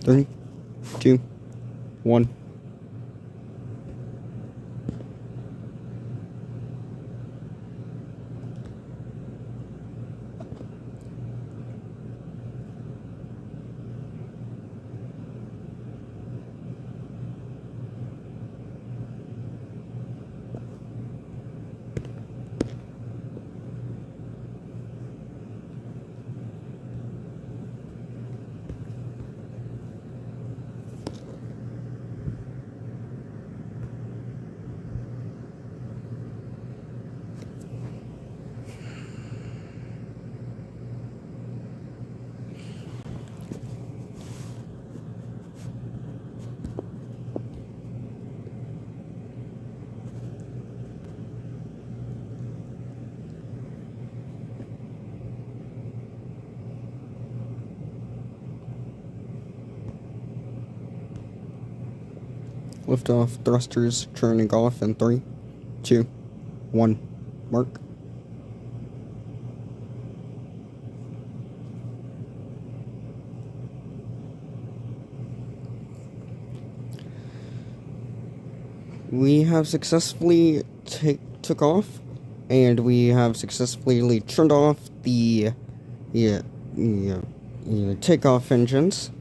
3, 2, 1. Liftoff thrusters turning off in 3, 2, 1. Mark. We have successfully took off, and we have successfully turned off the takeoff engines,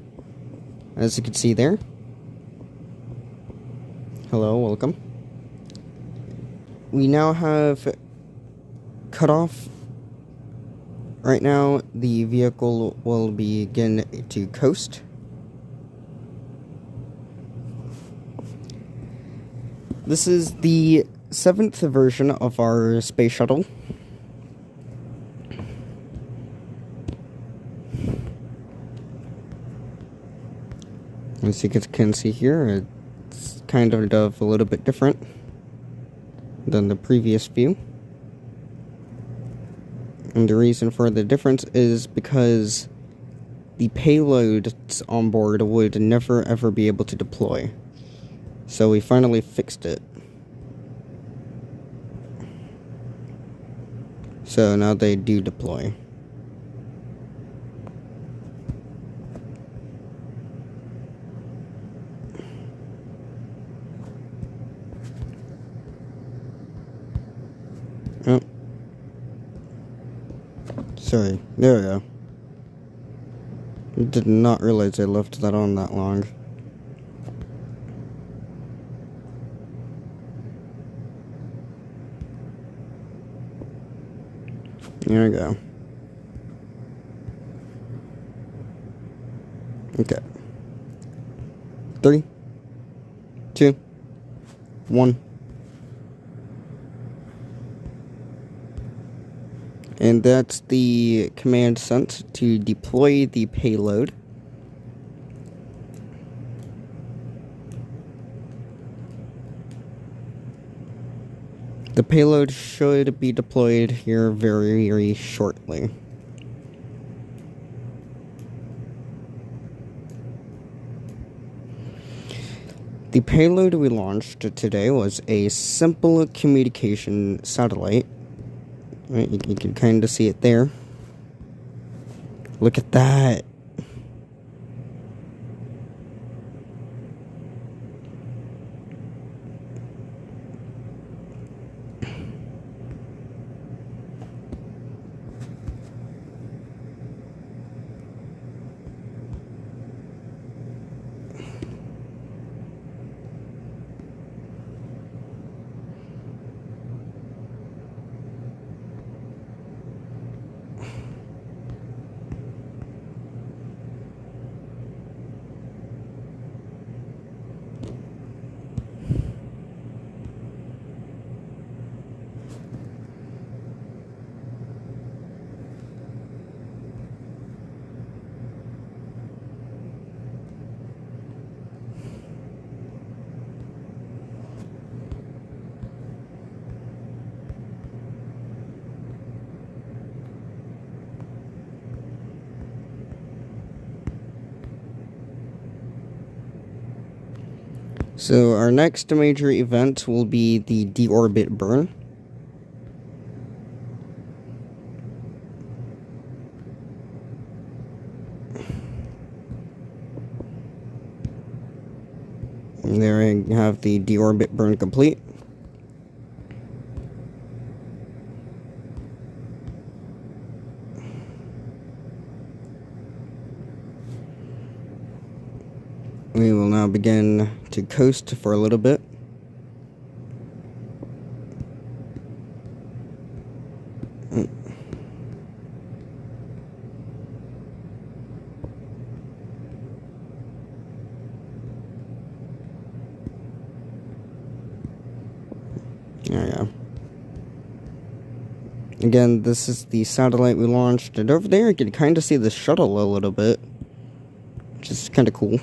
as you can see there. Hello, welcome. We now have cut off. Right now, the vehicle will begin to coast. This is the 7th version of our space shuttle. As you can see here, it's kind of a little bit different than the previous view. And the reason for the difference is because the payloads on board would never ever be able to deploy. So we finally fixed it. So now they do deploy. Oh. Sorry, there we go. Did not realize I left that on that long. There we go. Okay. 3, 2, 1. And that's the command sent to deploy the payload. The payload should be deployed here very, very shortly. The payload we launched today was a simple communication satellite. Right, you can kind of see it there. Look at that. So our next major event will be the deorbit burn. And there I have the deorbit burn complete. We will now begin to coast for a little bit. There we go. Again, this is the satellite we launched, and over there you can kind of see the shuttle a little bit, which is kind of cool.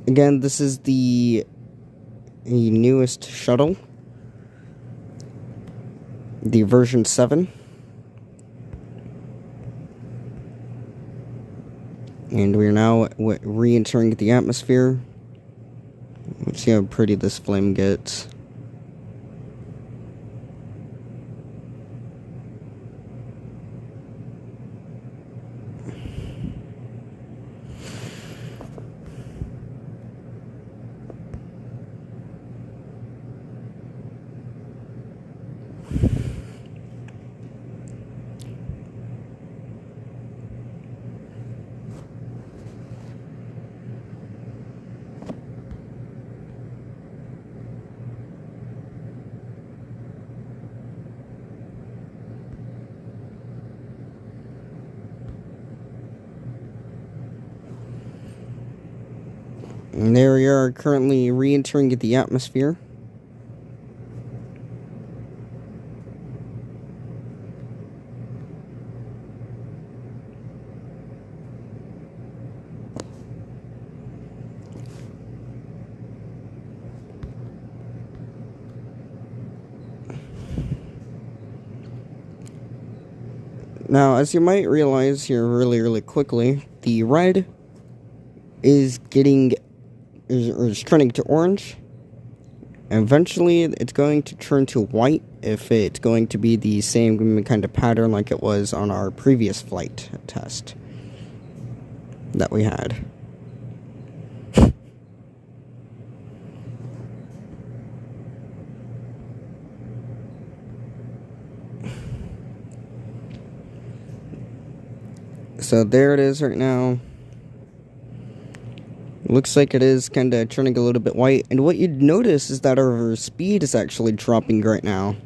Again, this is the newest shuttle, the version 7. And we're now re-entering the atmosphere. Let's see how pretty this flame gets. And there we are, currently re-entering the atmosphere. Now, as you might realize here really quickly, the red is turning to orange. And eventually, it's going to turn to white if it's going to be the same kind of pattern like it was on our previous flight test that we had. So there it is right now. Looks like it is kind of turning a little bit white. And what you'd notice is that our speed is actually dropping right now.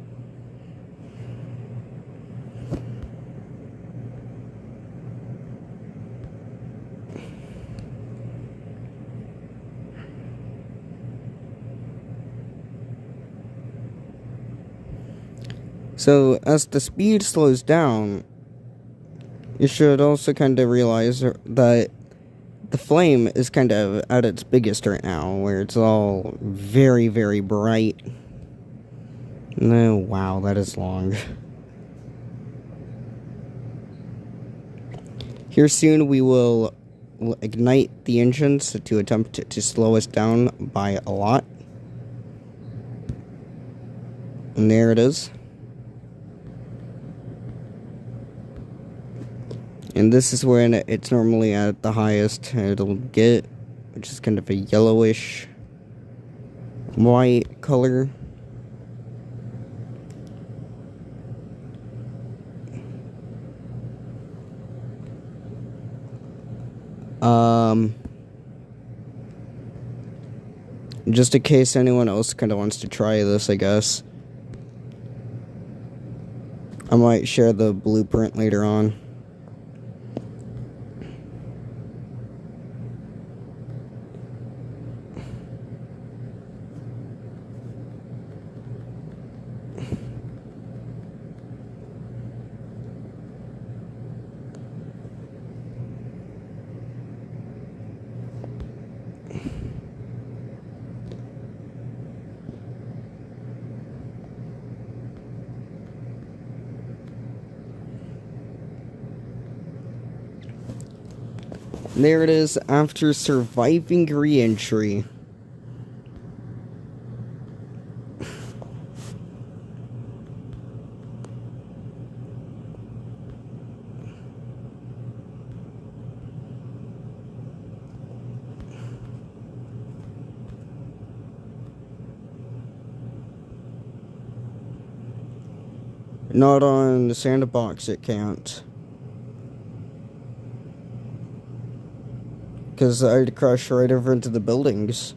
So as the speed slows down, you should also kind of realize that the flame is kind of at its biggest right now, where it's all very bright. No, wow, that is long. Here soon we will ignite the engines to attempt to slow us down by a lot. And there it is. And this is when it's normally at the highest it'll get, which is kind of a yellowish white color. Just in case anyone else kind of wants to try this, I guess I might share the blueprint later on. There it is after surviving re-entry. Not on the sandbox, it can't. Because I'd crash right over into the buildings.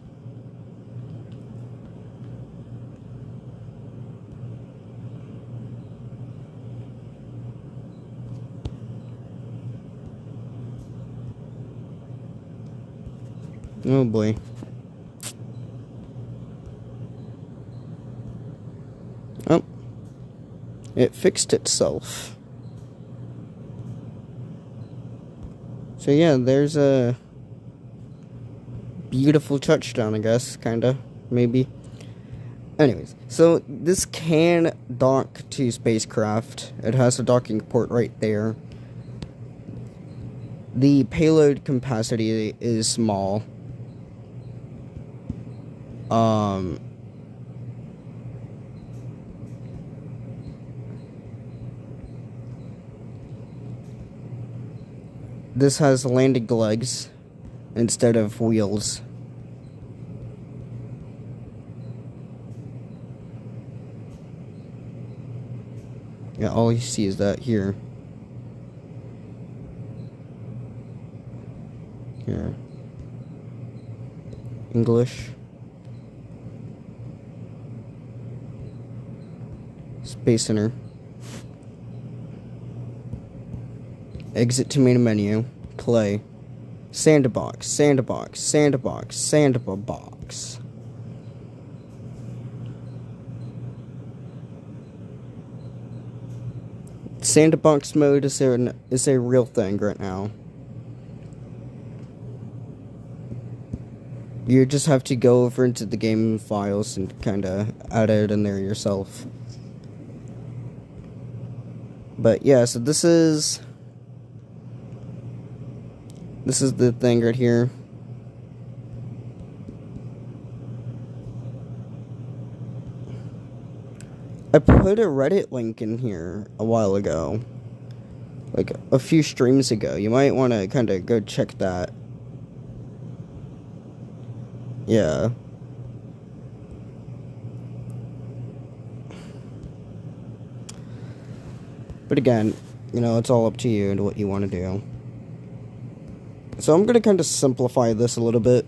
Oh boy. Oh. It fixed itself. So yeah, there's a beautiful touchdown, I guess, kinda, maybe. Anyways, so this can dock to spacecraft. It has a docking port right there. The payload capacity is small. This has landing legs instead of wheels. Yeah, all you see is that here. Here. English. Space Center. Exit to main menu. Play. Sandbox, sandbox, sandbox, sandbox. Sandbox mode is a real thing right now. You just have to go over into the game files and kinda add it in there yourself. But yeah, so this is the thing right here. I put a Reddit link in here a while ago. Like a few streams ago. You might want to kind of go check that. Yeah. But again, you know, it's all up to you and what you want to do. So I'm going to kind of simplify this a little bit.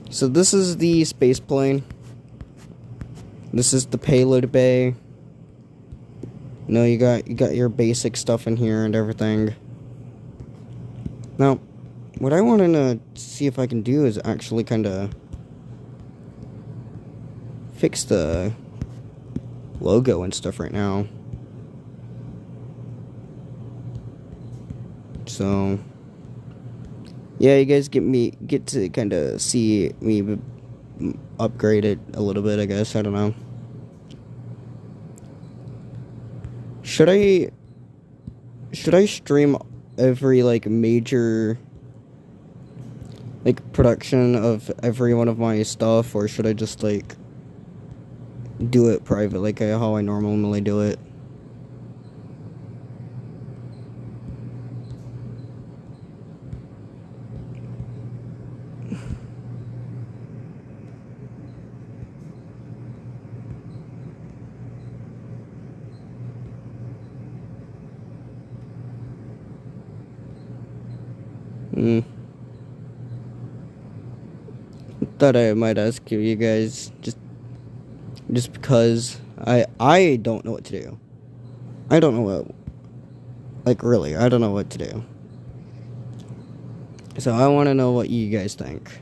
So this is the Spaceplane. This is the payload bay. You know, you got your basic stuff in here and everything. Now, what I want to see if I can do is actually kind of fix the logo and stuff right now. So yeah, you guys get to kind of see me upgrade it a little bit, I guess. I don't know. Should I stream every like major like production of every one of my stuff, or should I just like do it private like how I normally do it? Thought I might ask you guys just because I don't know what to do. I don't know what, like, really, I don't know what to do. So I want to know what you guys think.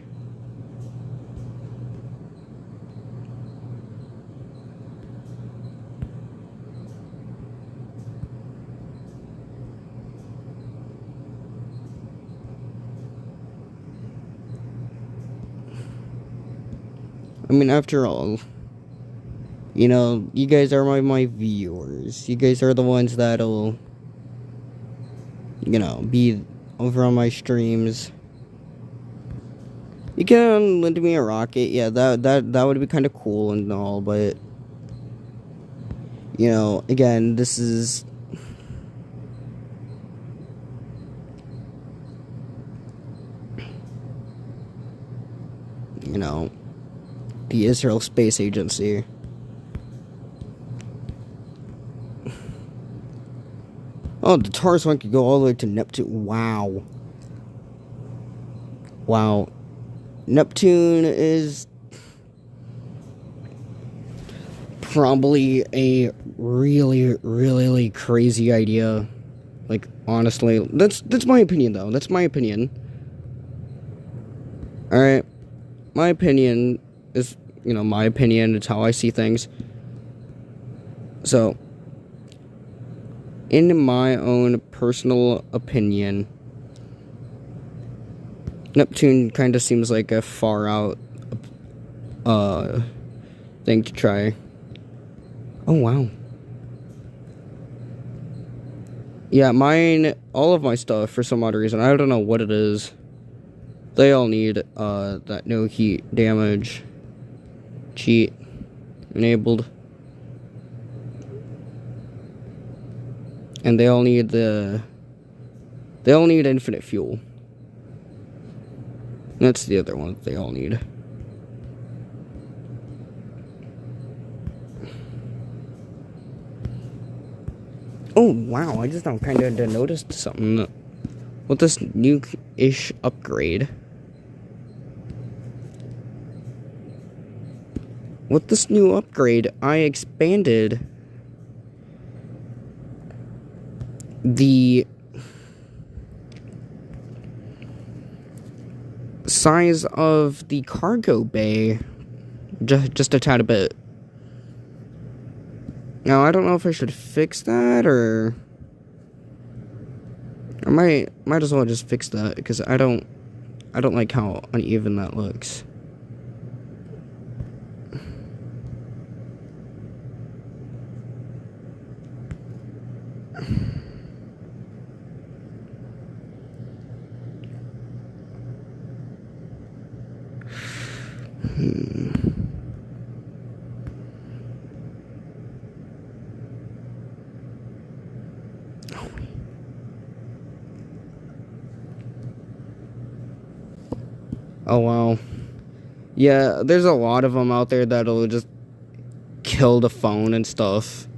I mean, after all, you know, you guys are my viewers. You guys are the ones that'll, you know, be over on my streams. You can lend me a rocket. Yeah, that would be kind of cool and all, but you know, again, this is you know, the Israel Space Agency. Oh, the Taurus one could go all the way to Neptune. Wow. Wow. Neptune is probably a really crazy idea. Like, honestly, that's my opinion, though. That's my opinion. Alright. My opinion is, my opinion. It's how I see things. So, in my own personal opinion, Neptune kind of seems like a far out thing to try. Oh, wow. Yeah, all of my stuff, for some odd reason, I don't know what it is, they all need, that no heat damage cheat enabled. And they all need infinite fuel. That's the other one that they all need. Oh, wow, I just now kind of noticed something with this new-ish upgrade. With this new upgrade, I expanded the size of the cargo bay just a tad bit. Now, I don't know if I should fix that, or I might as well just fix that, because I don't like how uneven that looks. Oh, wow. Yeah, there's a lot of them out there that'll just kill the phone and stuff.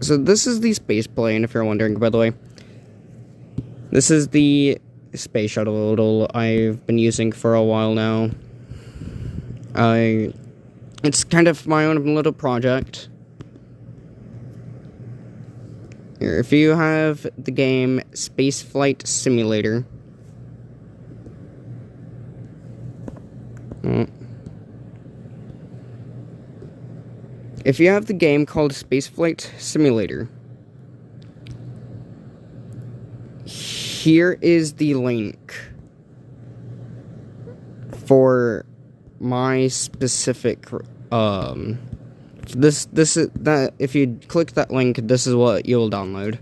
So this is the Spaceplane, if you're wondering, by the way. This is the space shuttle I've been using for a while now. It's kind of my own little project. Here, if you have the game Spaceflight Simulator. If you have the game called Spaceflight Simulator, here is the link for my specific if you click that link, this is what you'll download.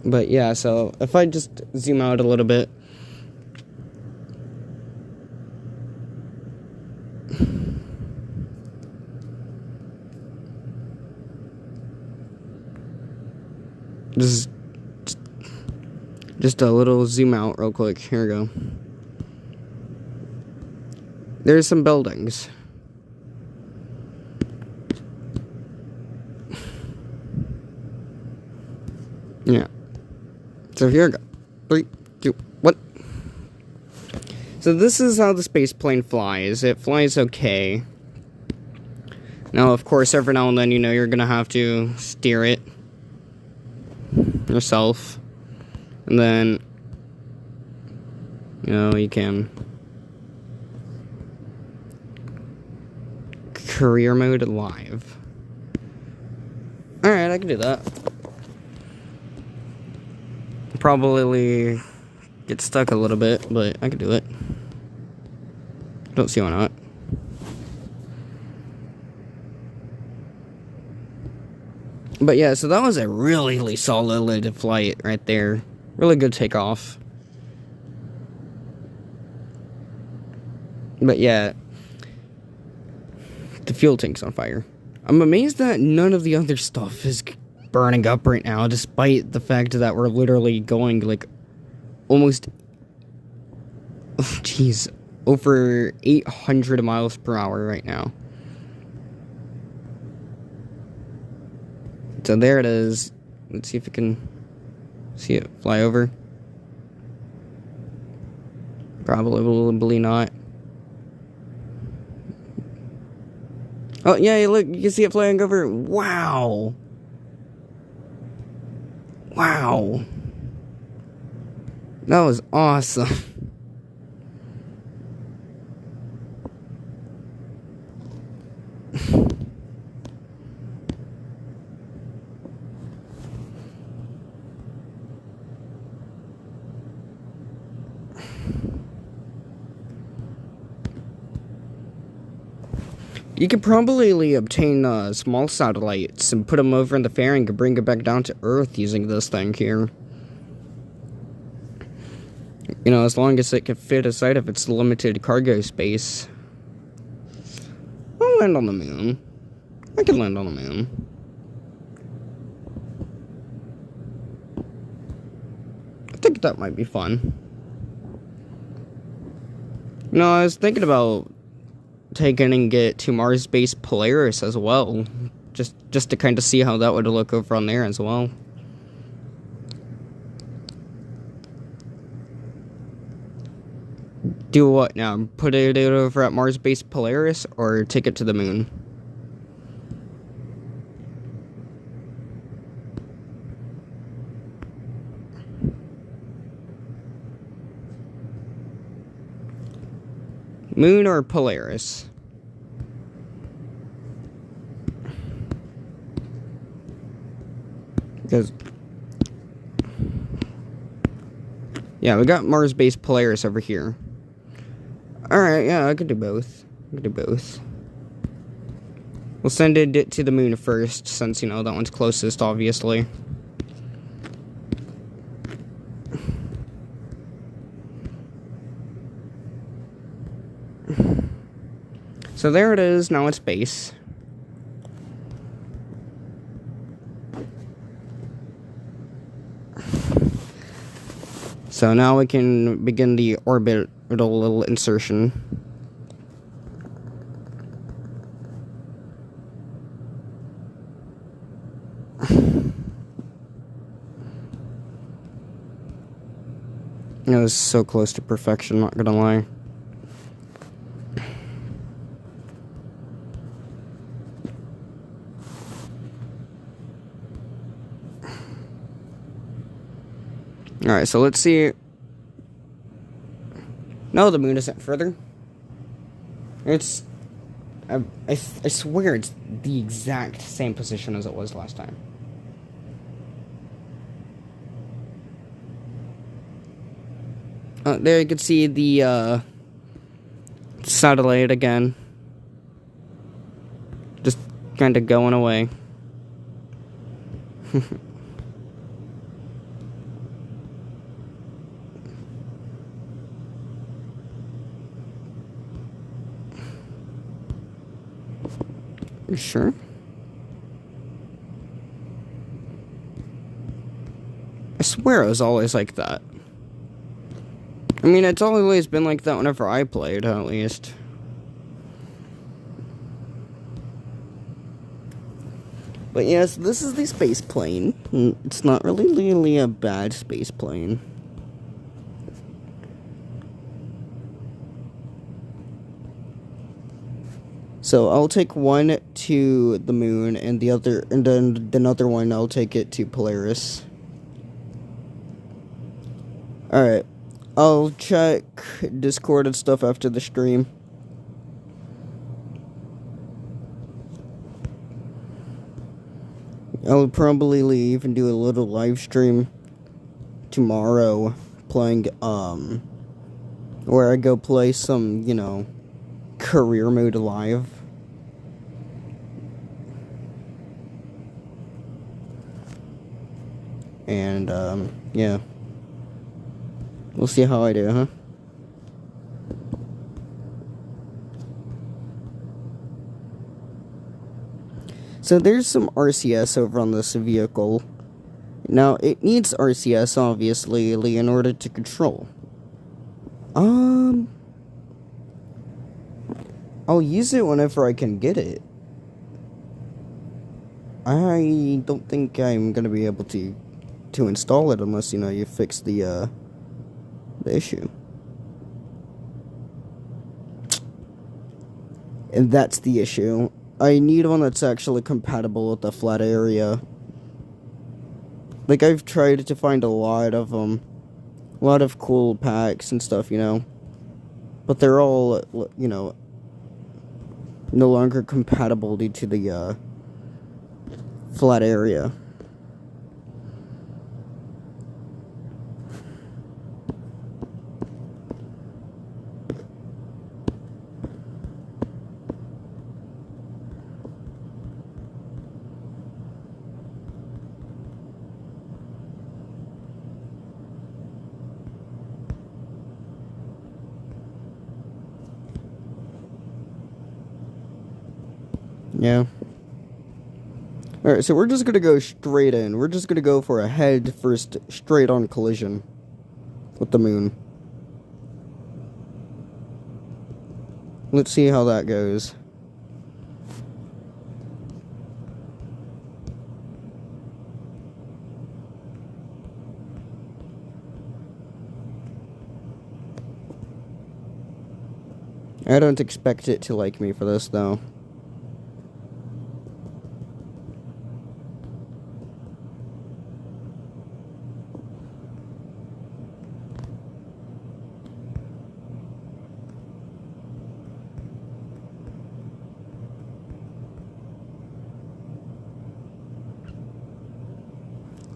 But yeah, so if I just zoom out a little bit. Just a little zoom out real quick. Here we go. There's some buildings. Yeah. So here we go. 3, 2, 1. So this is how the space plane flies. It flies okay. Now, of course, every now and then, you're gonna have to steer it yourself. And then, you can career mode live. Alright, I can do that. Probably get stuck a little bit, but I can do it. Don't see why not. But yeah, so that was a really solid flight right there. Really good takeoff. But yeah, the fuel tank's on fire. I'm amazed that none of the other stuff is burning up right now, despite the fact that we're literally going, like, almost... Jeez, over 800 miles per hour right now. So there it is. Let's see if we can see it fly over. Probably not. Oh, yeah, look, you can see it flying over. Wow. Wow. That was awesome. You could probably obtain small satellites and put them over in the fairing and bring it back down to Earth using this thing here. You know, as long as it can fit aside of its limited cargo space. I'll land on the moon. I can land on the moon. I think that might be fun. You know, I was thinking about taking it to Mars base Polaris as well, just to kind of see how that would look over on there as well. Do what now? Put it over at Mars base Polaris, or take it to the moon? Moon or Polaris? Because, yeah, we got Mars base Polaris over here. Alright, yeah, I could do both. We'll send it to the moon first, since, you know, that one's closest, obviously. So there it is, now it's base. So now we can begin the orbital insertion. It was so close to perfection, not gonna lie. Alright, so let's see. No, the moon isn't further. It's... I swear it's the exact same position as it was last time. There you can see the, satellite again. Just kind of going away. You sure? I swear it was always like that. I mean, it's always been like that whenever I played, at least. But yes, this is the space plane. It's not really a bad space plane. So I'll take one to the moon, and then another one I'll take it to Polaris. Alright. I'll check Discord and stuff after the stream. I'll probably even do a little live stream tomorrow playing, where I go play some, you know, career mode live. And, yeah. We'll see how I do, huh? So there's some RCS over on this vehicle. Now, it needs RCS, obviously, in order to control. I'll use it whenever I can get it. I don't think I'm gonna be able to install it unless, you fix the issue. And that's the issue. I need one that's actually compatible with the flat area. Like, I've tried to find a lot of them. A lot of cool packs and stuff, But they're all, no longer compatible due to the, flat area. Yeah. Alright, so we're just gonna go straight in. We're just gonna go for a head first straight on collision with the moon. Let's see how that goes. I don't expect it to like me for this, though.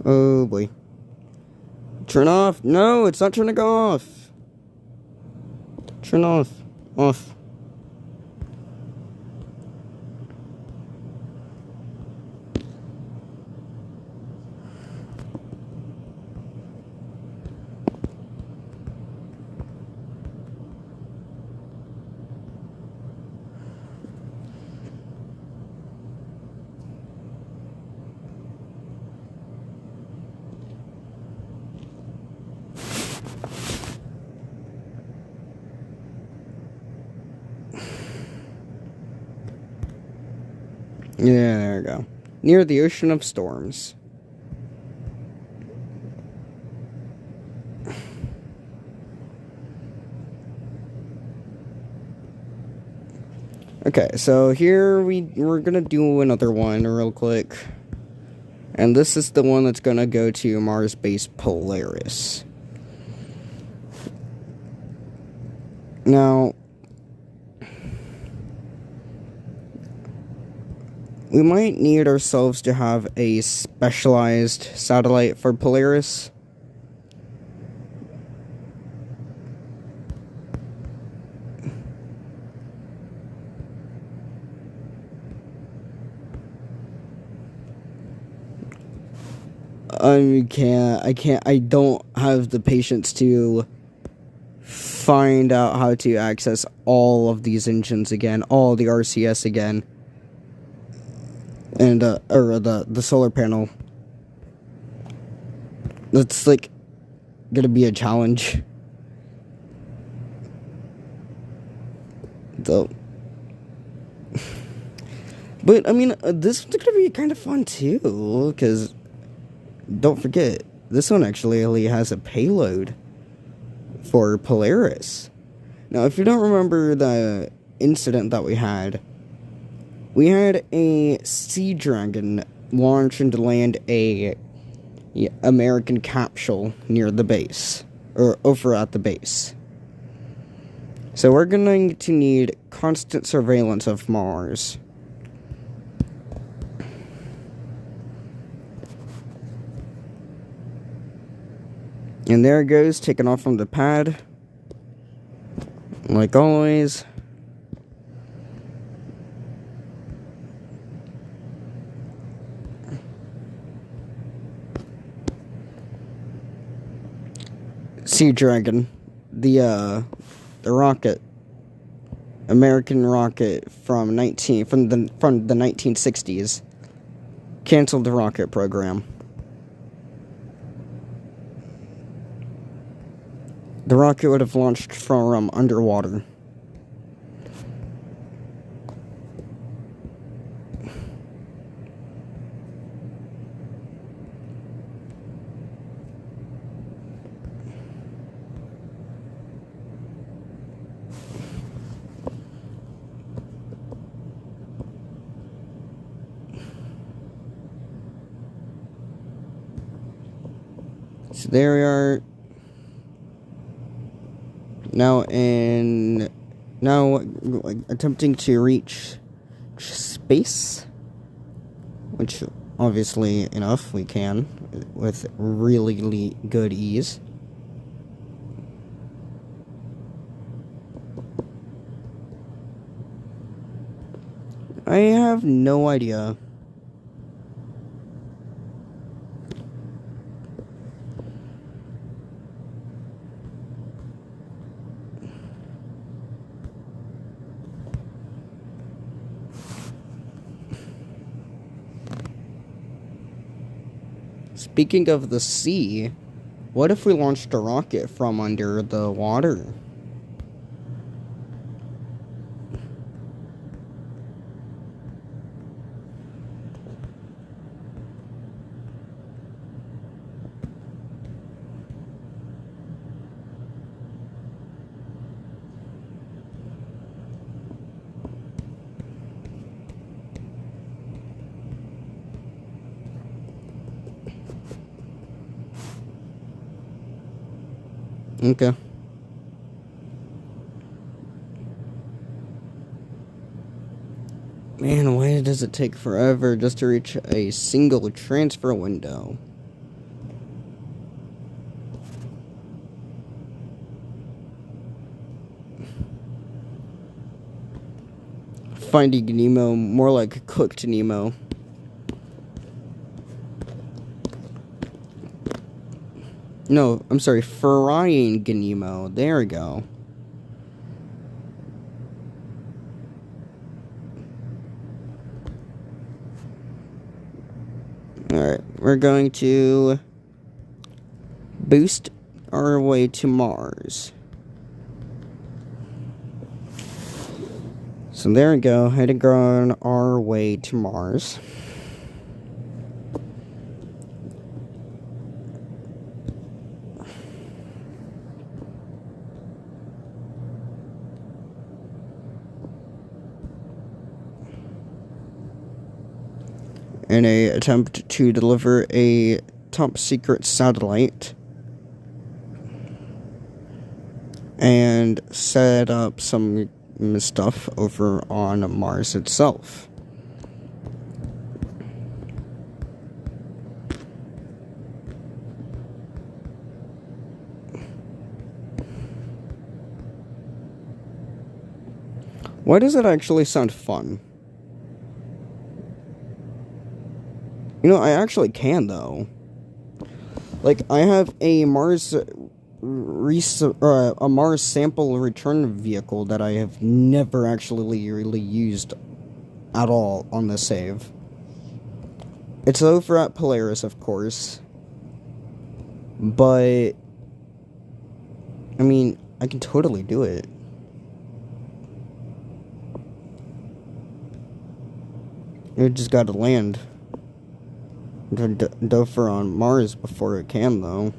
Oh boy. Turn off. No, it's not turning off. Turn off. Off. Yeah, there we go. Near the ocean of storms. Okay, so here we're gonna do another one real quick. And this is the one that's gonna go to Mars base Polaris. Now, we might need ourselves to have a specialized satellite for Polaris. I don't have the patience to find out how to access all of these engines again, all the RCS again. And, or the solar panel. That's, like, gonna be a challenge. Though. But, I mean, this one's gonna be kind of fun, too, because, don't forget, this one actually has a payload for Polaris. Now, if you don't remember the incident that we had a Sea Dragon launch and land a American capsule near the base, or over at the base. So we're going to need constant surveillance of Mars. And there it goes, taking off from the pad. Like always. Sea Dragon, the rocket, American rocket from the 1960s, canceled the rocket program. The rocket would have launched from underwater. So there we are. Now attempting to reach space, which obviously enough we can with really good ease. I have no idea. Speaking of the sea, what if we launched a rocket from under the water? Okay. Man, why does it take forever just to reach a single transfer window? Finding Nemo, more like cooked Nemo. No, I'm sorry, frying Nemo. There we go. Alright, we're going to boost our way to Mars. So there we go, heading on our way to Mars. In an attempt to deliver a top secret satellite and set up some stuff over on Mars itself. Why does it actually sound fun? You know, I actually can, though. Like, I have a Mars sample return vehicle that I have never actually really used at all on the save. It's over at Polaris, of course. But, I mean, I can totally do it. It just gotta land. Dofer on Mars before it can, though.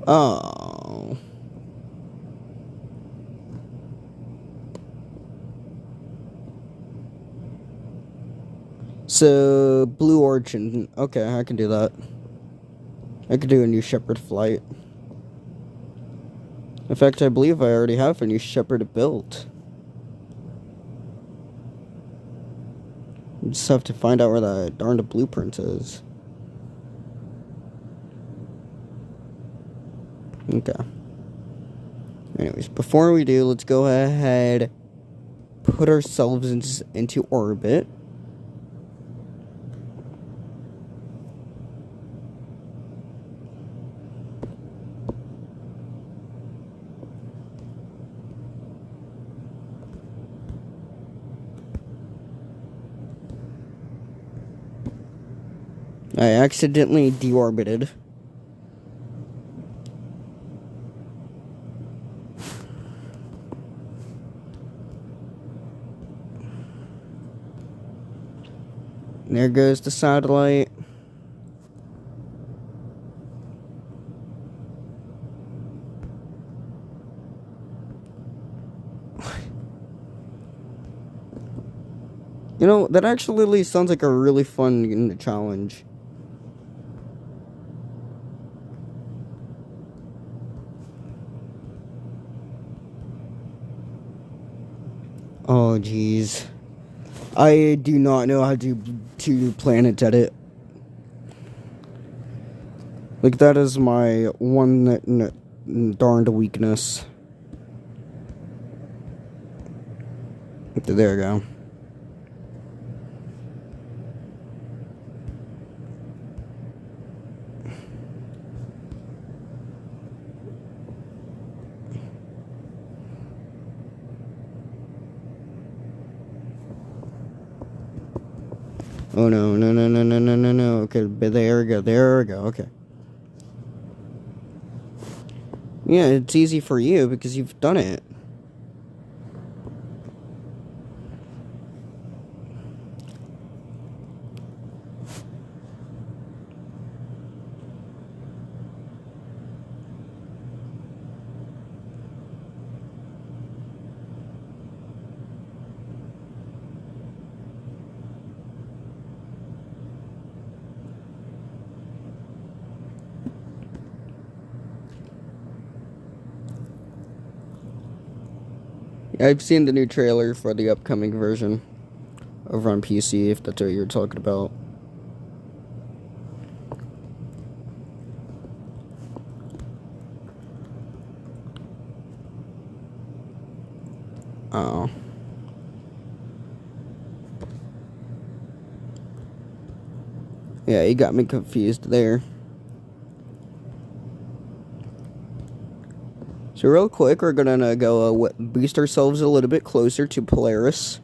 Oh. So, Blue Origin. Okay, I can do that. I could do a New Shepard flight. In fact, I believe I already have a New Shepard built. Just have to find out where the darned blueprint is. Okay. Anyways, before we do, let's go ahead, put ourselves into orbit. I accidentally deorbited. There goes the satellite. You know, that actually sounds like a really fun challenge. Oh, jeez. I do not know how to planet edit. Like, that is my one darned weakness. There we go. Oh no, no, no, no, no, no, no, no. Okay, but there we go, okay. Yeah, it's easy for you because you've done it. I've seen the new trailer for the upcoming version over on PC, if that's what you're talking about. Oh. Yeah, you got me confused there. So real quick, we're gonna go boost ourselves a little bit closer to Polaris.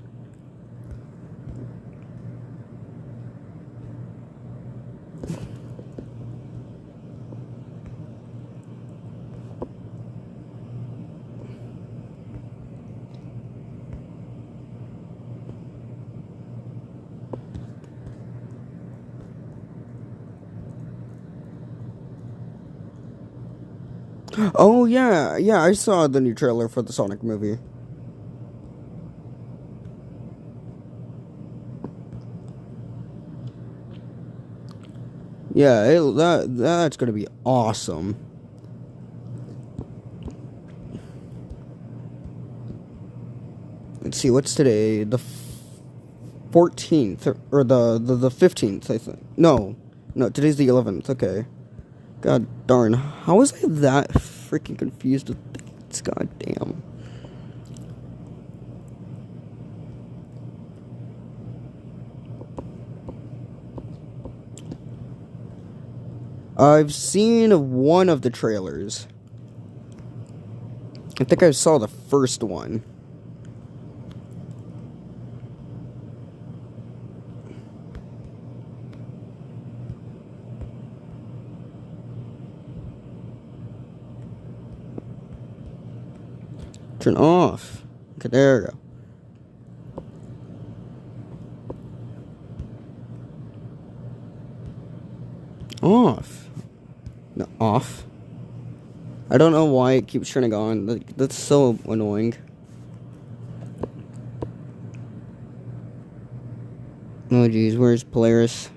Oh yeah, I saw the new trailer for the Sonic movie. Yeah, that's gonna be awesome. Let's see, what's today? The 14th or the 15th, I think. No, today's the 11th. Okay. God darn, how was I that freaking confused with dates? God damn. I've seen one of the trailers. I think I saw the first one. Turn off. Okay, there we go. Off. No, off. I don't know why it keeps turning on. Like, that's so annoying. Oh geez, where's Polaris?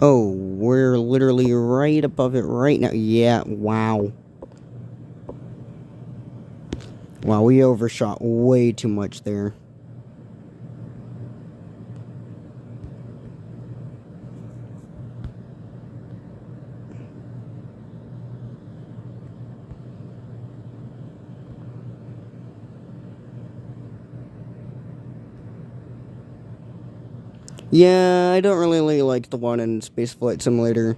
Oh, we're literally right above it right now. Yeah, wow. Wow, we overshot way too much there. Yeah, I don't really like the one in Spaceflight Simulator.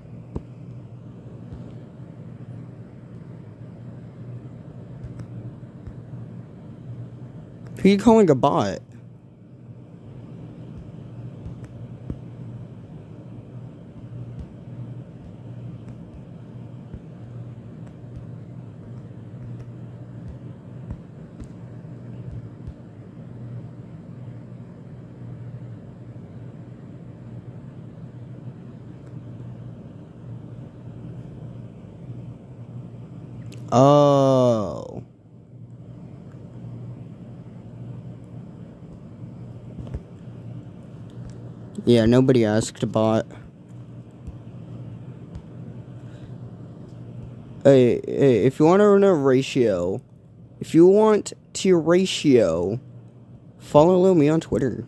Who are you calling a bot? Oh. Yeah, nobody asked a bot. Hey, if you want to run a ratio, follow me on Twitter.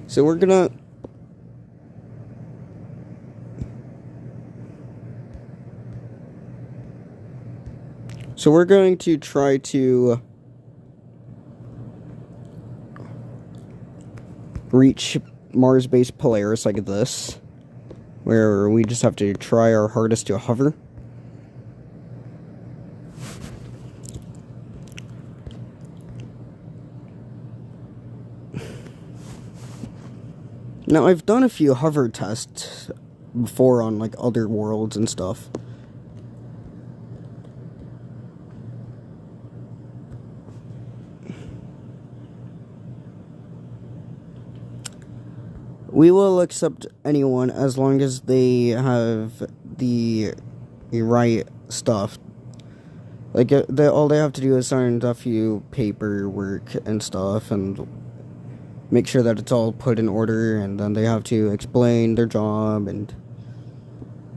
So we're gonna... So we're going to try to reach Mars base Polaris like this, where we just have to try our hardest to hover. Now, I've done a few hover tests before on like other worlds and stuff. We will accept anyone as long as they have the right stuff. Like, all they have to do is sign a few paperwork and stuff, and make sure that it's all put in order, and then they have to explain their job, and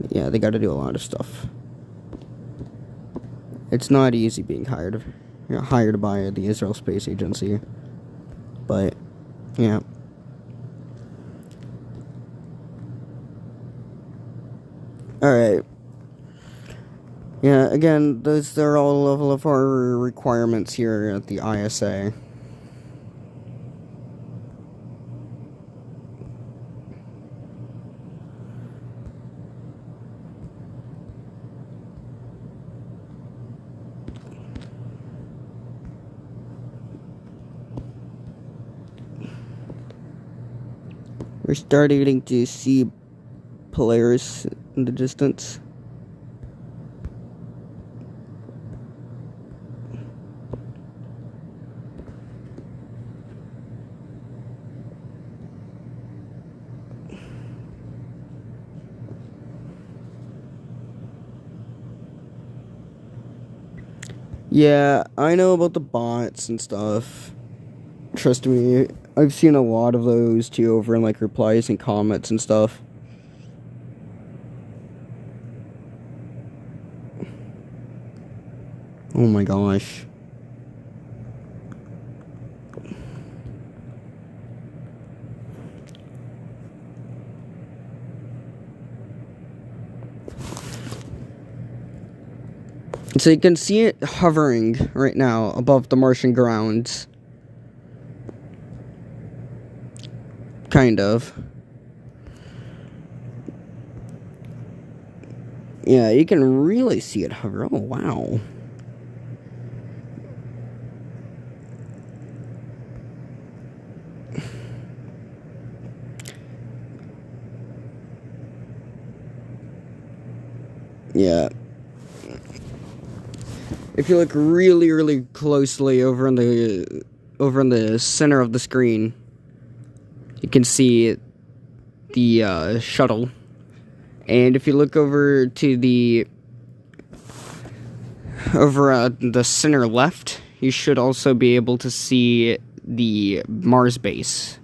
yeah, they gotta do a lot of stuff. It's not easy being hired by the Israel Space Agency, but yeah. Alright. Yeah, again, those are all level of our requirements here at the ISA. We're starting to see Polaris in the distance. Yeah, I know about the bots and stuff. Trust me, I've seen a lot of those too over in like replies and comments and stuff. Oh my gosh. So you can see it hovering right now above the Martian grounds. Kind of. Yeah, you can really see it hover. Oh, wow. Yeah. If you look really closely over in the center of the screen, you can see the shuttle. And if you look over to the Over at the center left, you should also be able to see the Mars base.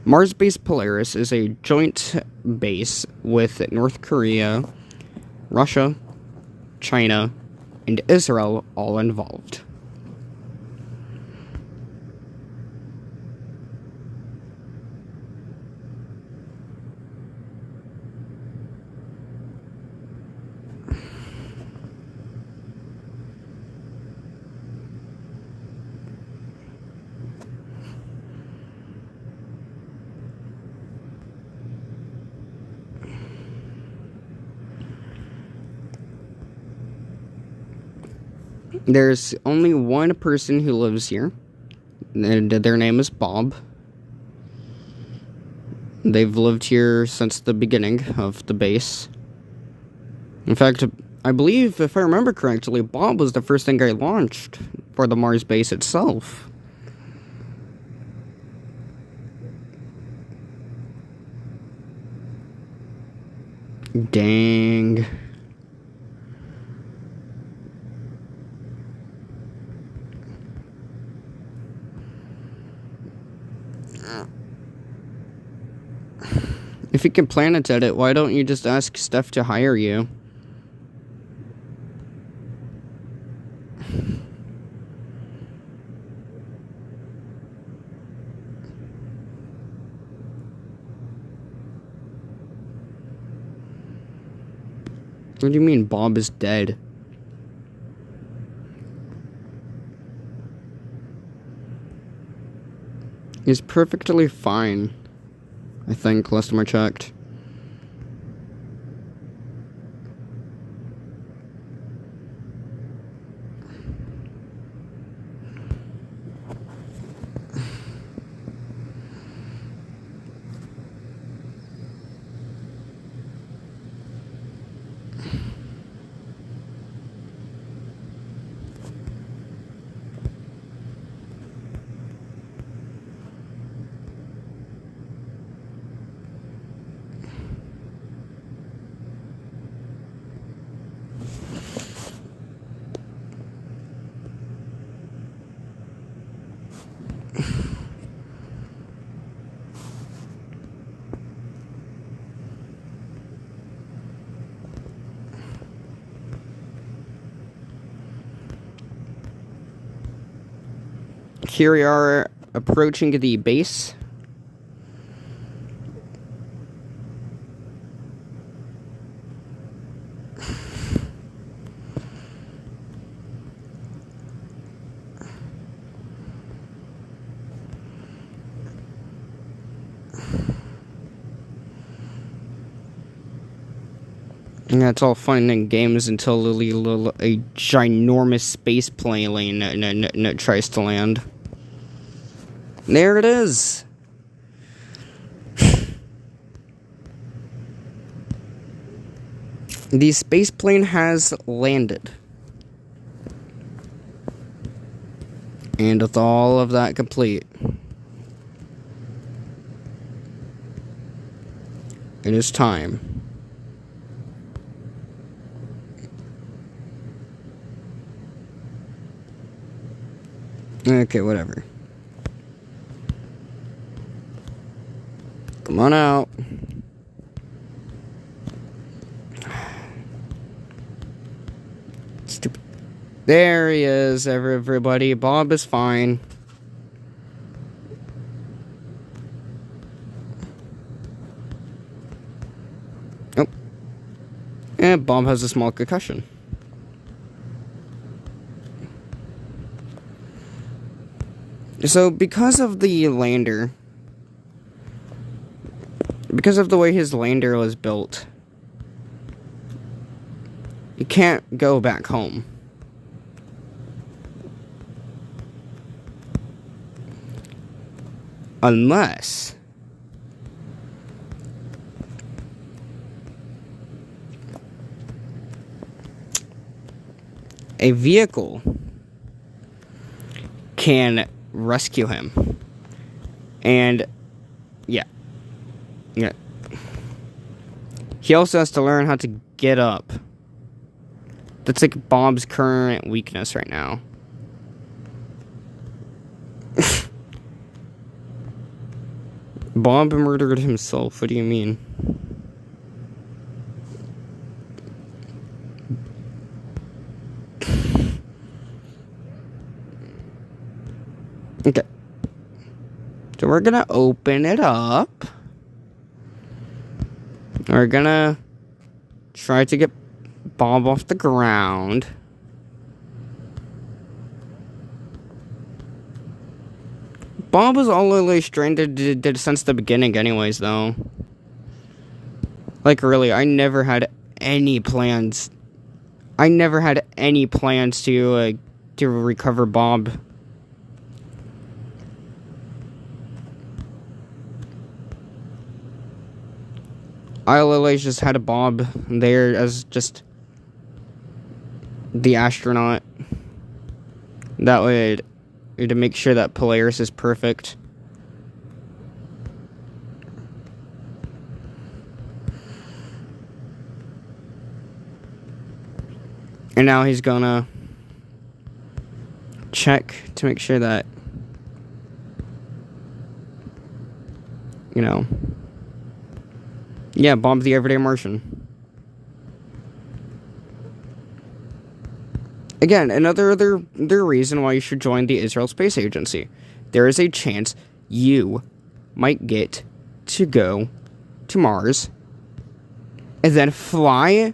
Mars Base Polaris is a joint base with North Korea, Russia, China, and Israel all involved. There's only one person who lives here, and their name is Bob. They've lived here since the beginning of the base. In fact, I believe, if I remember correctly, Bob was the first thing I launched for the Mars base itself. Dang. If you can planet edit, why don't you just ask Steph to hire you? What do you mean Bob is dead? He's perfectly fine, I think, last time I checked. Here we are approaching the base. And that's all fun and games until a ginormous space plane tries to land. There it is. The space plane has landed. And with all of that complete, it is time. Okay, whatever. Come on out. Stupid. There he is, everybody. Bob is fine. Oh. And Bob has a small concussion. So, because of the lander, because of the way his lander was built, you can't go back home. Unless a vehicle can rescue him. And yeah. He also has to learn how to get up That's like Bob's current weakness right now. Bob murdered himself. What do you mean? Okay. So we're gonna open it up. We're gonna try to get Bob off the ground. Bob was all really stranded since the beginning anyways, though. Like, really, I never had any plans. I never had any plans to recover Bob. I literally just had a Bob there as just the astronaut. That way, to make sure that Polaris is perfect. And now he's gonna check to make sure that, you know, yeah, Bob the Everyday Martian. Again, another reason why you should join the Israel Space Agency. There is a chance you might get to go to Mars and then fly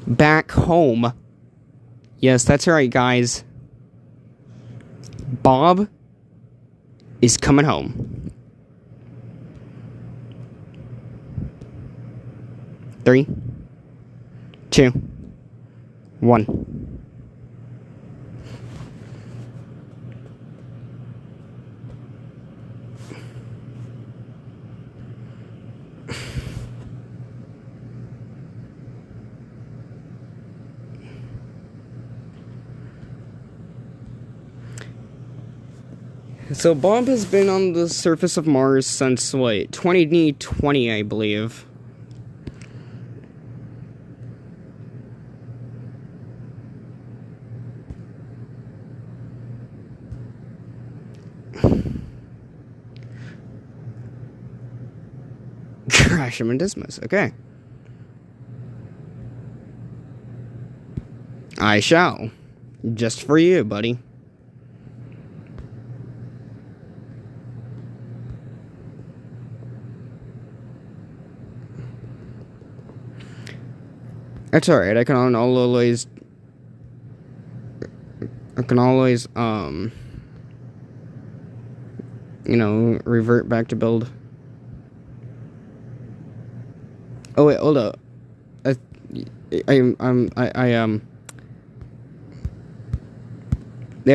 back home. Yes, that's right, guys. Bob is coming home. 3, 2, 1. So Bob has been on the surface of Mars since, what, 2020, I believe. Crash him and dismiss, okay. I shall. Just for you, buddy. That's alright, I can always, you know, revert back to build. Oh wait, hold up. There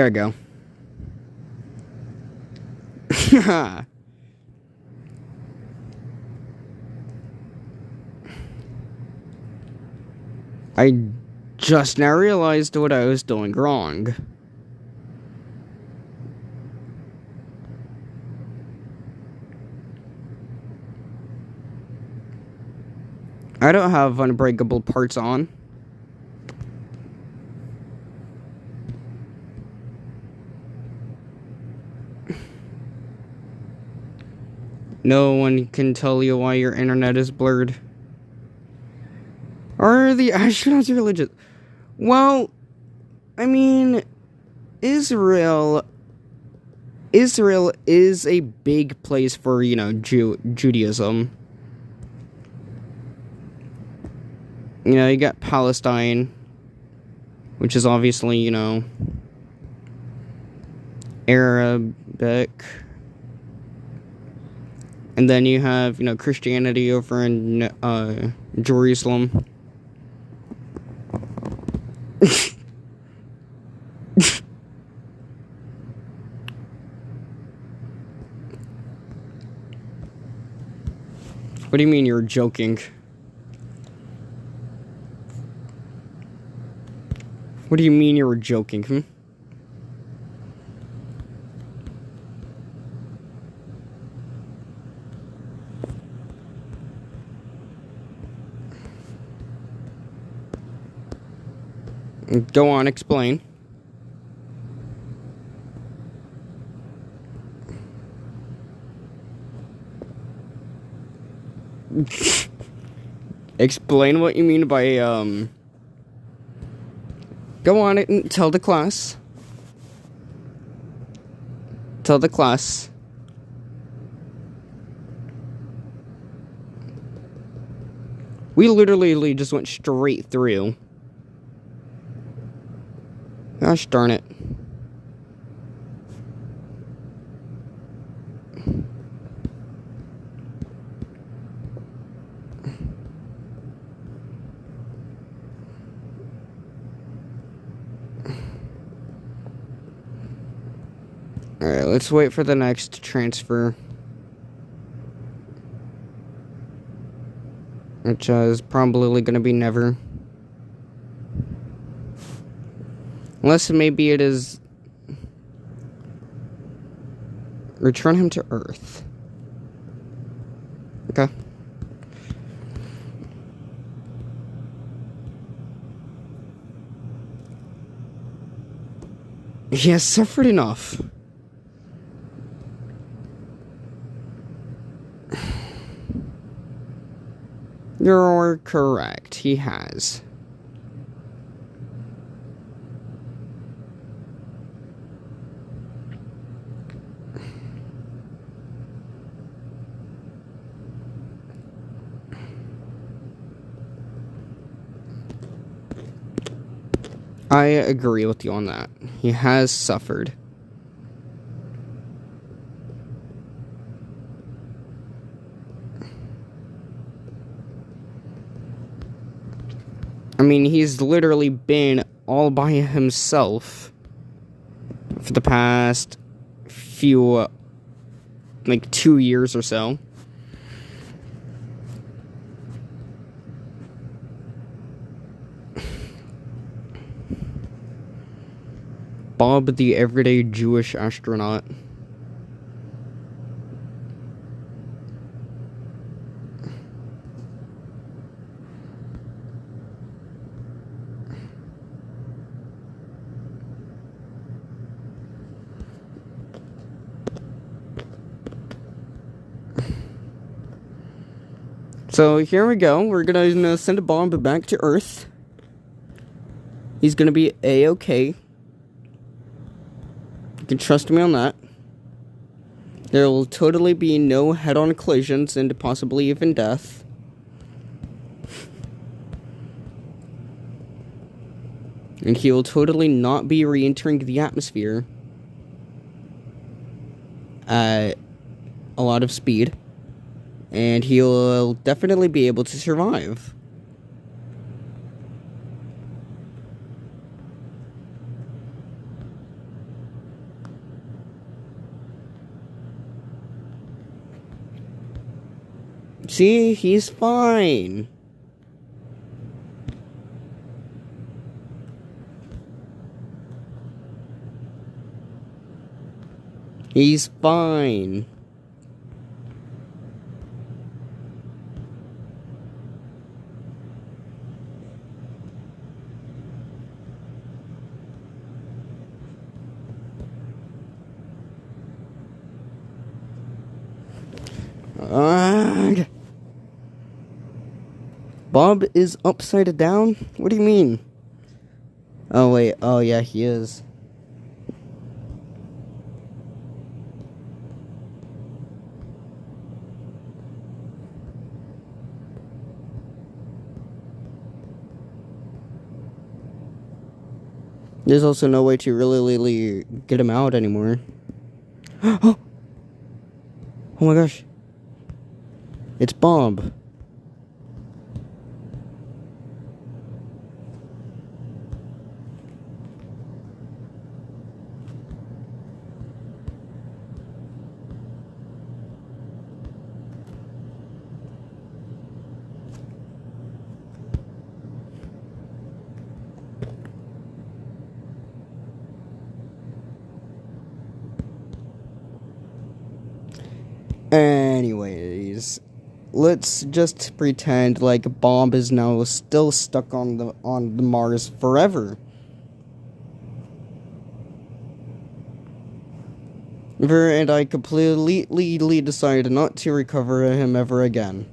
we go. I just now realized what I was doing wrong. I don't have unbreakable parts on. No one can tell you why your internet is blurred. Are the astronauts religious? Well, I mean, Israel is a big place for, you know, Judaism. You know, you got Palestine, which is obviously, you know, Arabic. And then you have, you know, Christianity over in Jerusalem. What do you mean you're joking? What do you mean you were joking, hmm? Go on, explain. Explain what you mean by, Go on and tell the class. Tell the class. We literally just went straight through. Gosh darn it. Alright, let's wait for the next transfer. Which is probably going to be never. Unless maybe it is... Return him to Earth. Okay. He has suffered enough. You're correct. He has. I agree with you on that. He has suffered. I mean, he's literally been all by himself for the past few, like 2 years or so. Bob, the everyday Jewish astronaut. So here we go. We're gonna send a bomb back to Earth. He's gonna be A-okay. You can trust me on that. There will totally be no head-on collisions and possibly even death. And he will totally not be re-entering the atmosphere at a lot of speed. And he'll definitely be able to survive. See, he's fine. He's fine. Bob is upside down? What do you mean? Oh, wait. Oh, yeah, he is. There's also no way to really get him out anymore. Oh! Oh my gosh. It's Bob. Anyways, let's just pretend like Bob is now still stuck on the Mars forever. And I completely decided not to recover him ever again.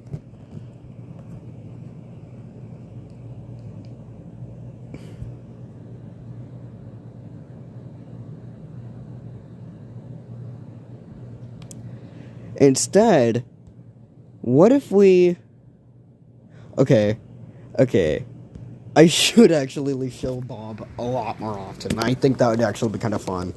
Instead, what if we... Okay. I should actually show Bob a lot more often. I think that would actually be kind of fun.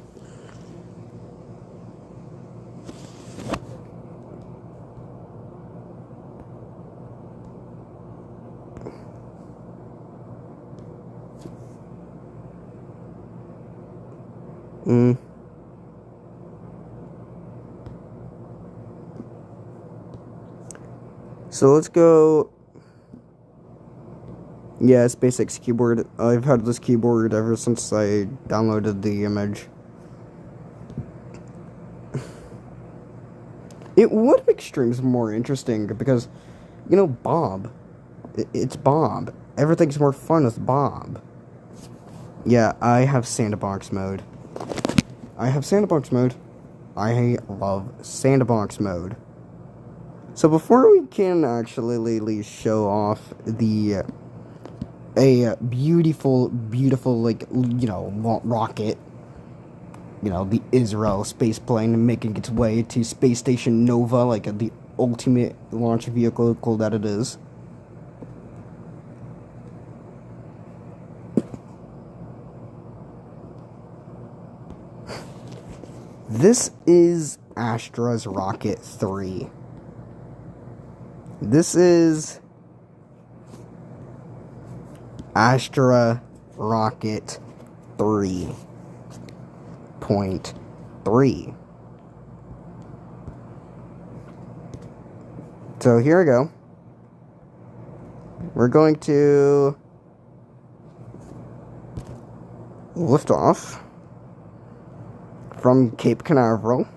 So let's go... Yeah, SpaceX keyboard. I've had this keyboard ever since I downloaded the image. It would make streams more interesting because, you know, Bob. It's Bob. Everything's more fun with Bob. Yeah, I have sandbox mode. I love sandbox mode. So before we can actually show off a beautiful, like, you know, rocket, you know, the Israel Spaceplane making its way to Space Station Nova, like the ultimate launch vehicle that it is. This is Astra's Rocket 3. This is Astra Rocket 3.3. So here we go. We're going to lift off from Cape Canaveral,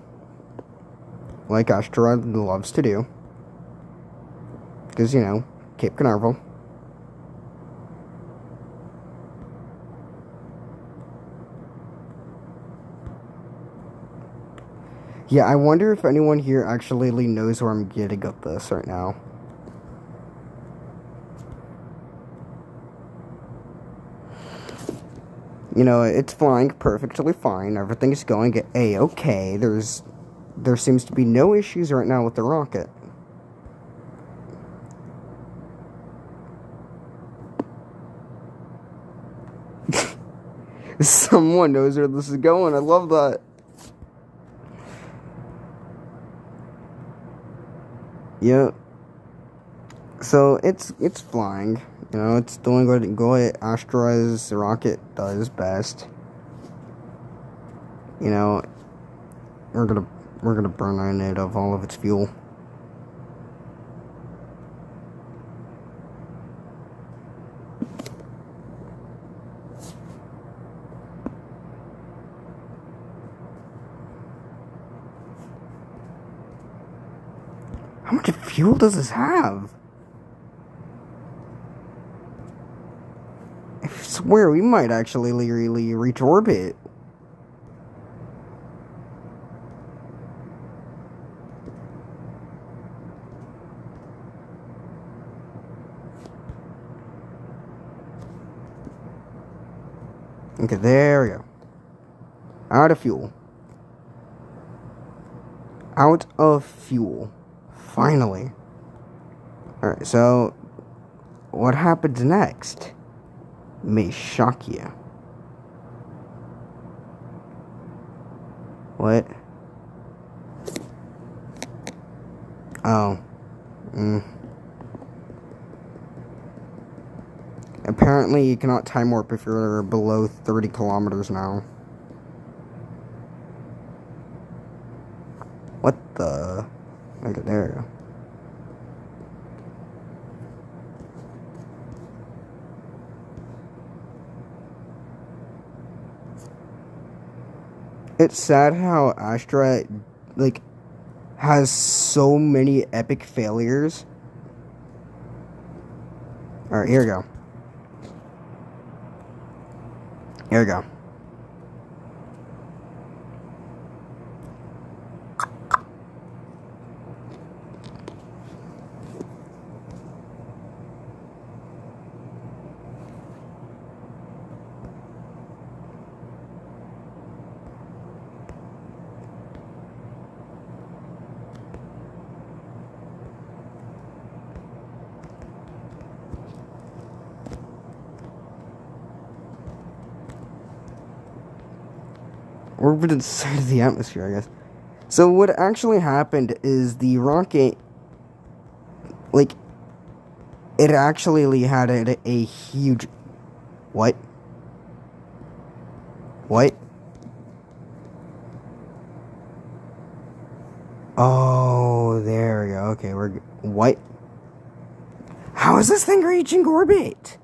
like Astra loves to do. Because, you know, Cape Canaveral. Yeah, I wonder if anyone here actually knows where I'm getting at this right now. You know, it's flying perfectly fine. Everything's going A-okay. There seems to be no issues right now with the rocket. Someone knows where this is going. I love that. Yeah. So it's flying. You know, it's doing what Astra's rocket does best. You know, we're gonna burn it of all of its fuel. How much fuel does this have? I swear we might actually really reach orbit. Okay, there we go. Out of fuel. Out of fuel. Finally. Alright, so what happens next may shock you. What? Oh. Apparently you cannot time warp if you're below 30 kilometers now. What the? Okay, there you go. It's sad how Astra, like, has so many epic failures. Alright, here we go. Here we go. orbit inside of the atmosphere, I guess. So what actually happened is the rocket, like, it actually had a huge... What? What? Oh, there we go. Okay, what? How is this thing reaching orbit?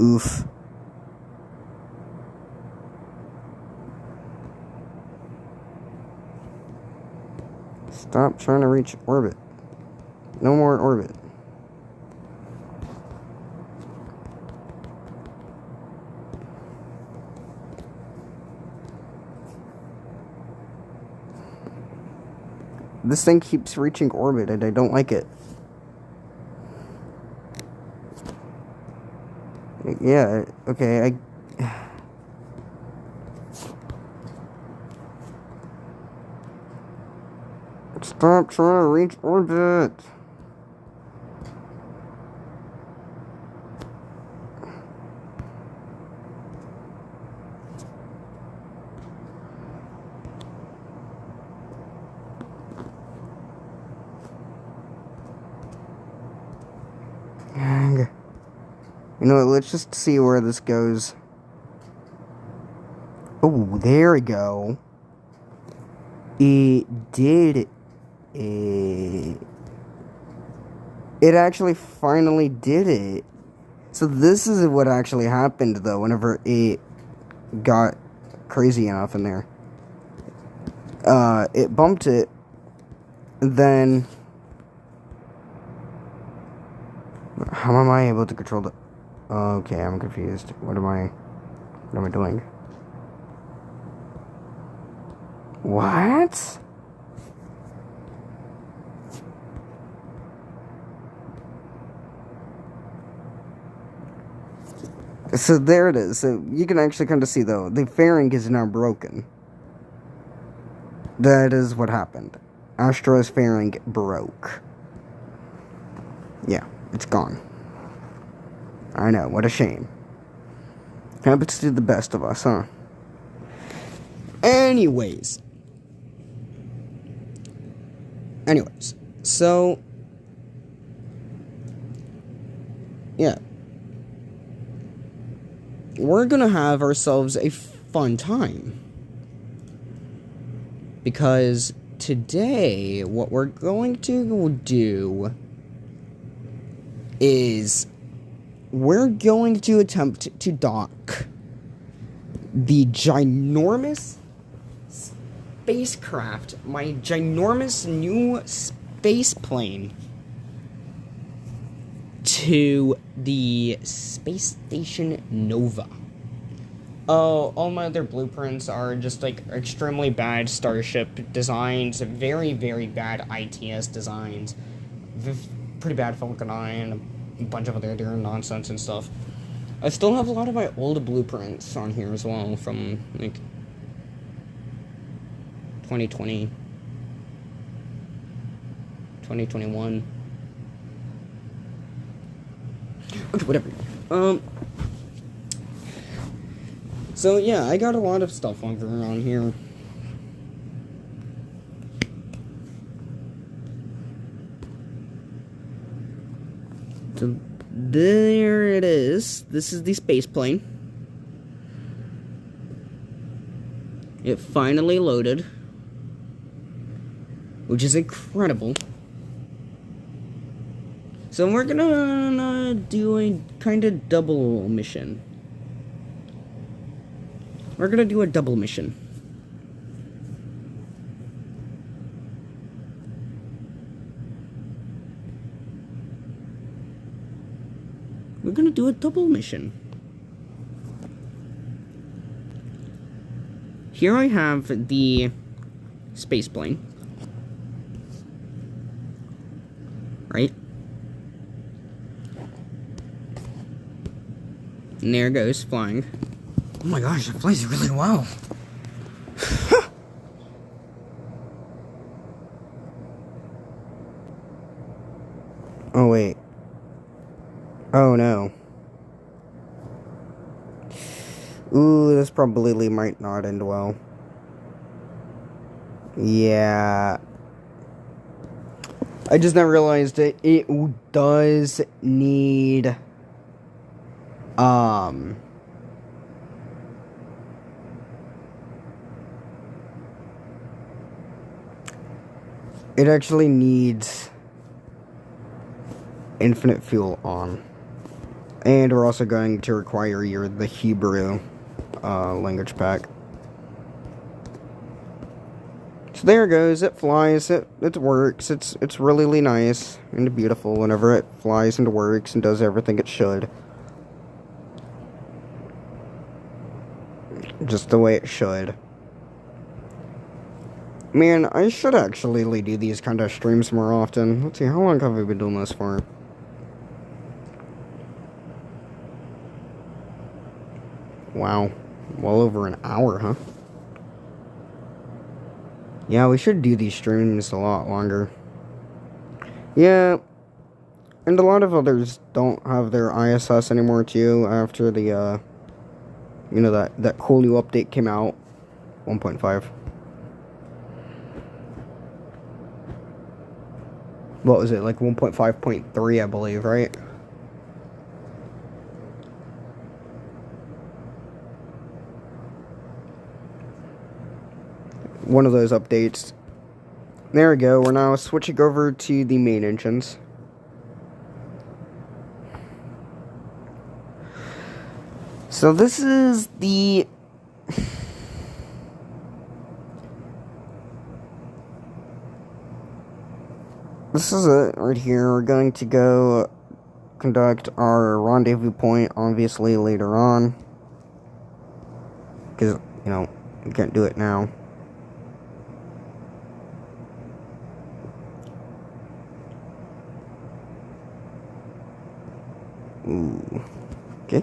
Oof. Stop trying to reach orbit. No more orbit. This thing keeps reaching orbit and I don't like it. Yeah, okay, Stop trying to reach orbit. You know what, let's just see where this goes. Oh, there we go. It did it. It actually finally did it. So this is what actually happened, though, whenever it got crazy enough in there. It bumped it, and then... How am I able to control the... Okay, I'm confused. What am I doing? What? So there it is. So you can actually kind of see, though, the fairing is now broken. That is what happened. Astro's fairing broke. Yeah, it's gone. I know, what a shame. Happens to the best of us, huh? Anyways, so... Yeah. We're gonna have ourselves a fun time. Because today, what we're going to do is we're going to attempt to dock the ginormous spacecraft, my ginormous new space plane, to the space station Nova. Oh, all my other blueprints are just, like, extremely bad Starship designs, very, very bad ITS designs, pretty bad Falcon 9, a bunch of other nonsense and stuff. I still have a lot of my old blueprints on here as well, from, like, 2020, 2021. Okay, whatever. So yeah, I got a lot of stuff on here. So there it is. This is the space plane. It finally loaded, which is incredible. So we're gonna do a kind of double mission. We're gonna do a double mission. We're gonna do a double mission. Here I have the space plane. Right? And there it goes, flying. Oh my gosh, it flies really well. Oh wait. Oh no. Ooh, this probably might not end well. Yeah. I just now realized that it does need, it actually needs infinite fuel on. And we're also going to require the Hebrew language pack. So there it goes. It flies. It works. It's really nice and beautiful whenever it flies and works and does everything it should. Just the way it should. Man, I should actually do these kind of streams more often. Let's see, how long have I been doing this for? Wow. Well over an hour, huh? Yeah, we should do these streams a lot longer. Yeah. And a lot of others don't have their ISS anymore, too, after the, you know, that cool new update came out. 1.5. What was it, like 1.5.3, I believe, right? One of those updates. There we go, we're now switching over to the main engines. So this is the... This is it right here. We're going to go conduct our rendezvous point, obviously, later on. Because, you know, we can't do it now. Ooh. Okay.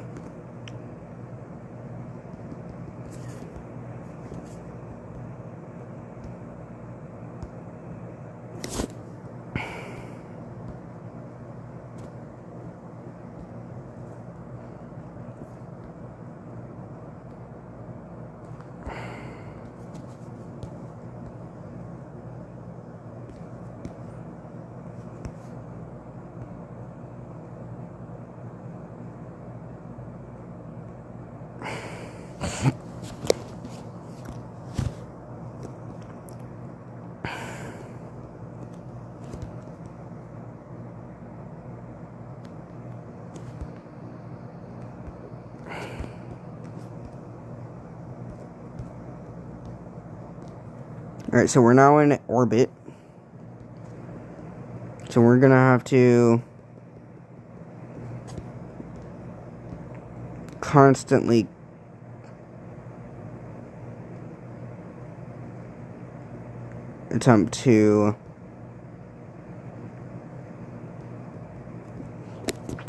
Alright, so we're now in orbit. So we're gonna have to constantly attempt to, you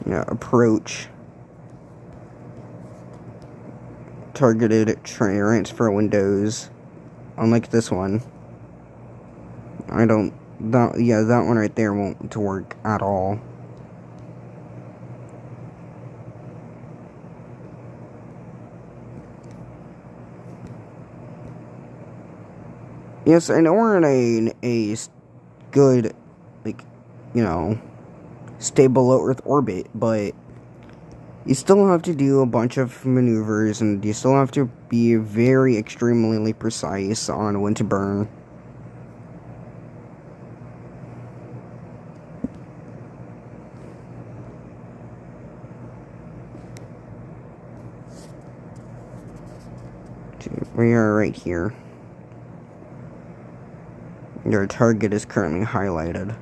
know, approach targeted transfer windows. Unlike this one, that one right there won't work at all. Yes, I know we're in a good, like, you know, stable low Earth orbit, but you still have to do a bunch of maneuvers, and you still have to be very extremely precise on when to burn. We are right here. Your target is currently highlighted.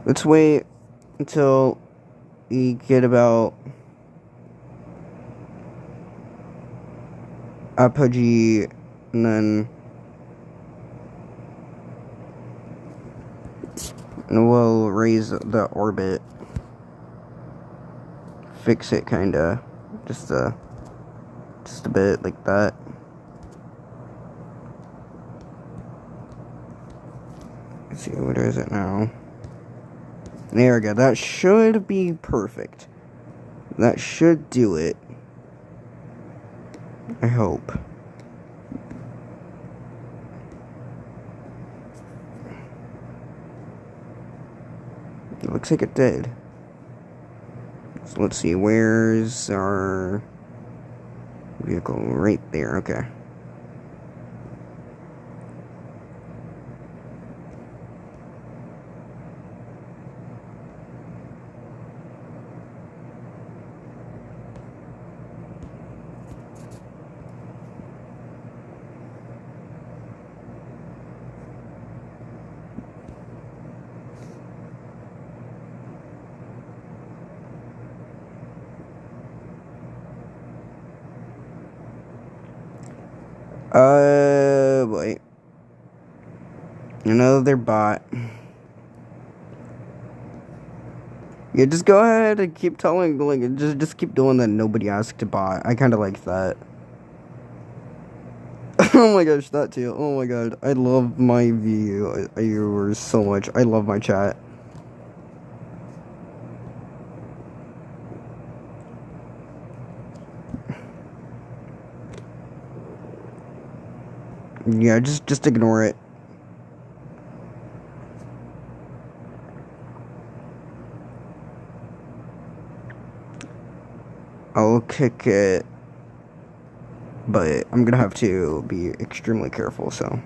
Let's wait until we get about apogee, and then we'll raise the orbit. Fix it, kinda. Just a bit like that. Let's see, what is it now? There we go. That should be perfect. That should do it. I hope. It looks like it did. So let's see, where's our vehicle? Right there, okay. Wait. Another bot. Yeah, just go ahead and keep telling, like, just keep doing that nobody asked to bot. I kind of like that. Oh my gosh, that too. Oh my god, I love my viewers so much. I love my chat. Yeah, just ignore it. I'll kick it, but I'm gonna have to be extremely careful, so.